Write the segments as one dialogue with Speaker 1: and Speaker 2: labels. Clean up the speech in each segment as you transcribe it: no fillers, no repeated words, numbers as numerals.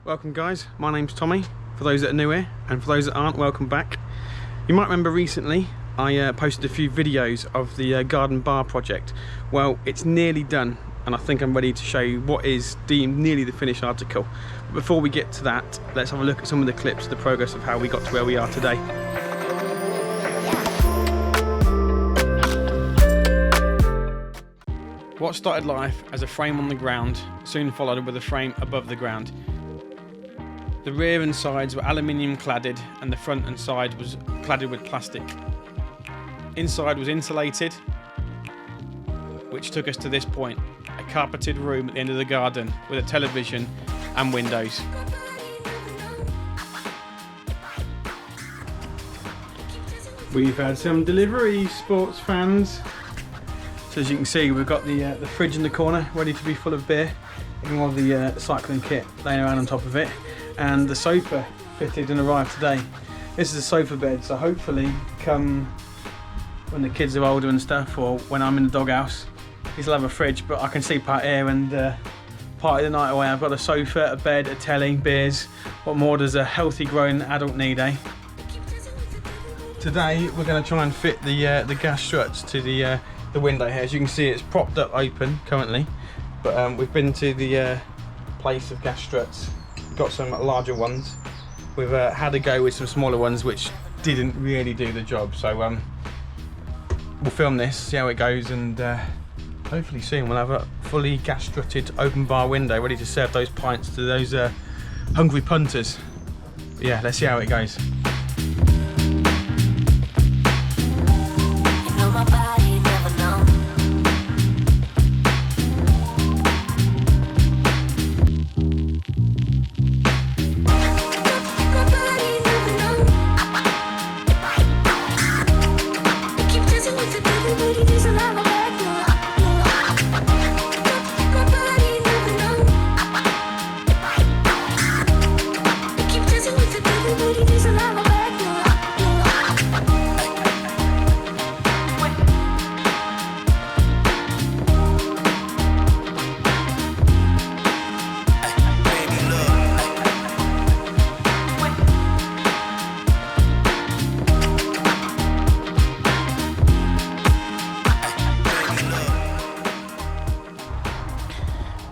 Speaker 1: Welcome guys, my name's Tommy, for those that are new here, and for those that aren't, welcome back. You might remember recently I posted a few videos of the garden bar project. Well, it's nearly done, and I think I'm ready to show you what is deemed nearly the finished article. But before we get to that, let's have a look at some of the clips of the progress of how we got to where we are today. What started life as a frame on the ground soon followed with a frame above the ground. The rear and sides were aluminium cladded, and the front and side was cladded with plastic. Inside was insulated, which took us to this point, a carpeted room at the end of the garden with a television and windows. We've had some deliveries, sports fans. So as you can see, we've got the fridge in the corner ready to be full of beer, and all the cycling kit laying around on top of it, and the sofa fitted and arrived today. This is a sofa bed, so hopefully come when the kids are older and stuff, or when I'm in the doghouse, these will have a fridge, but I can sleep out here and party the night away. I've got a sofa, a bed, a telly, beers. What more does a healthy grown adult need, eh? Today we're going to try and fit the gas struts to the window here. As you can see, it's propped up open currently, but we've been to the place of gas struts, got some larger ones. We've had a go with some smaller ones which didn't really do the job, so we'll film this, see how it goes, and hopefully soon we'll have a fully gas strutted open bar window ready to serve those pints to those hungry punters. But yeah, let's see how it goes.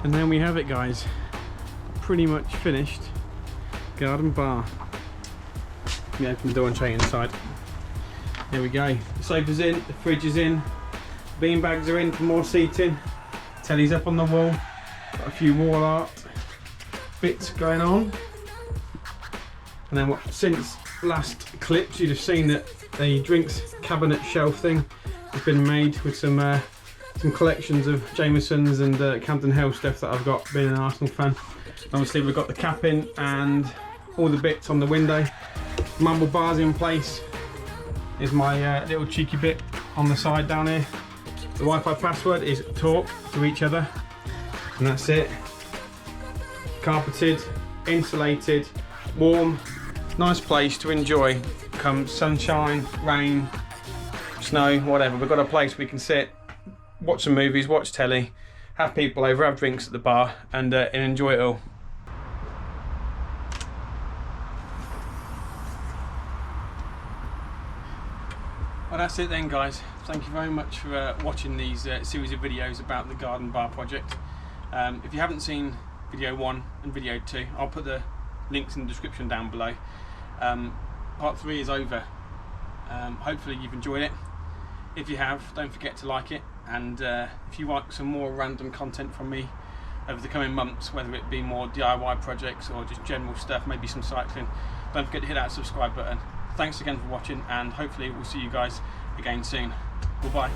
Speaker 1: And then we have it, guys, pretty much finished garden bar. Let me open the door and show you inside. There we go, the sofa's in, the fridge is in, bean bags are in for more seating, telly's up on the wall, got a few wall art bits going on. And then since last clips, you'd have seen that the drinks cabinet shelf thing has been made with some collections of Jameson's and Camden Hill stuff that I've got, being an Arsenal fan. Obviously we've got the cap in and all the bits on the window. Mumble bars in place. Here's my little cheeky bit on the side down here. The Wi-Fi password is talk to each other, and that's it. Carpeted, insulated, warm, nice place to enjoy come sunshine, rain, snow, whatever. We've got a place we can sit, watch some movies, watch telly, have people over, have drinks at the bar, and enjoy it all. Well, that's it then, guys. Thank you very much for watching these series of videos about the garden bar project. If you haven't seen video 1 and video 2, I'll put the links in the description down below. Part 3 is over. Hopefully you've enjoyed it. If you have, don't forget to like it, and if you like some more random content from me over the coming months, whether it be more DIY projects or just general stuff, maybe some cycling, don't forget to hit that subscribe button. Thanks again for watching, and hopefully we'll see you guys again soon. Goodbye.